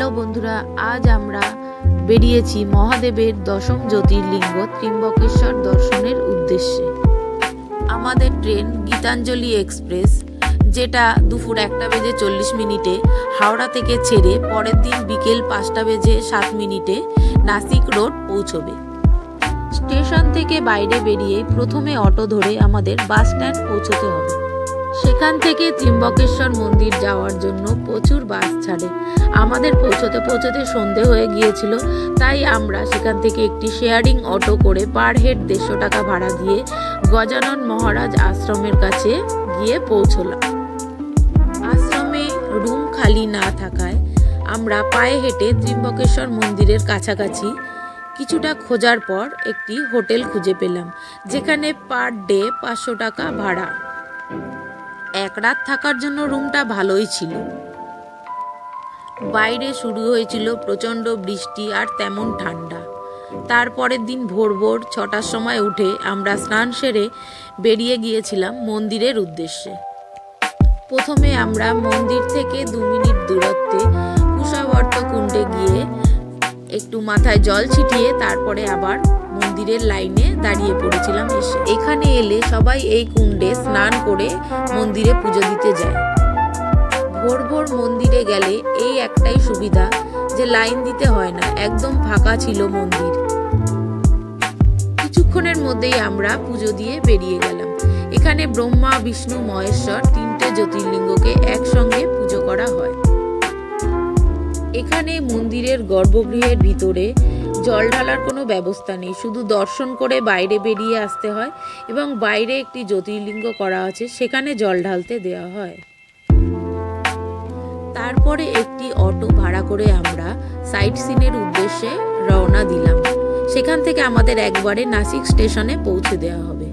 Hello বন্ধুরা, আজ আমরা বেরিয়েছি মহাদেবের দশম জ্যোতির্লিঙ্গ ত্রিম্বকেশ্বর দর্শনের উদ্দেশ্যে। আমাদের ট্রেন গীতাঞ্জলি এক্সপ্রেস, যেটা দুপুর 1:40 হাওড়া থেকে ছেড়ে পরের দিন বিকেল 5:07 নাসিক রোড পৌঁছবে। স্টেশন থেকে বাইরে বেরিয়ে প্রথমে অটো ধরে আমাদের বাস স্ট্যান্ড পৌঁছতে হবে। সেখান থেকে ত্রিম্বকেশ্বর মন্দির যাওয়ার জন্য প্রচুর বাস ছাড়ে। আমাদের পৌঁছতে সন্ধে হয়ে গিয়েছিল, তাই আমরা সেখান থেকে একটি শেয়ারিং অটো করে পার হেড 150 টাকা ভাড়া দিয়ে গজানন মহারাজ আশ্রমের কাছে গিয়ে পৌঁছলাম। আশ্রমে রুম খালি না থাকায় আমরা পায়ে হেঁটে ত্রিম্বকেশ্বর মন্দিরের কাছাকাছি কিছুটা খোঁজার পর একটি হোটেল খুঁজে পেলাম, যেখানে পার ডে 500 টাকা ভাড়া। এক রাত থাকার জন্য রুমটা ভালোই ছিল। বাইরে শুরু হয়েছিল প্রচণ্ড বৃষ্টি আর তেমন ঠান্ডা। তারপরের দিন ভোর 6টার সময় উঠে আমরা স্নান সেরে বেরিয়ে গিয়েছিলাম মন্দিরের উদ্দেশ্যে। প্রথমে আমরা মন্দির থেকে 2 মিনিট দূরত্বে কুশাবর্ত কুণ্ডে গিয়ে একটু মাথায় জল ছিটিয়ে তারপরে আবার মন্দিরের লাইনে দাঁড়িয়ে পড়েছিলাম। এখানে এলে সবাই এই কুণ্ডে স্নান করে মন্দিরে পুজো দিতে যায়। ভোর মন্দিরে গেলে এই একটাই সুবিধা যে লাইন দিতে হয় না, একদম ফাঁকা ছিল মন্দির। কিছুক্ষণের মধ্যেই আমরা পুজো দিয়ে বেরিয়ে গেলাম। এখানে ব্রহ্মা, বিষ্ণু, মহেশ্বর 3টে জ্যোতির্লিঙ্গকে একসঙ্গে পুজো করা হয়। এখানে মন্দিরের গর্ভগৃহের ভিতরে জল ঢালার কোনো ব্যবস্থা নেই, শুধু দর্শন করে বাইরে বেরিয়ে আসতে হয় এবং বাইরে একটি জ্যোতির্লিঙ্গ করা আছে, সেখানে জল ঢালতে দেওয়া হয়। তারপরে একটি অটো ভাড়া করে আমরা সাইট সিনের উদ্দেশ্যে রওনা দিলাম। সেখান থেকে আমাদের একবারে নাসিক স্টেশনে পৌঁছে দেওয়া হবে।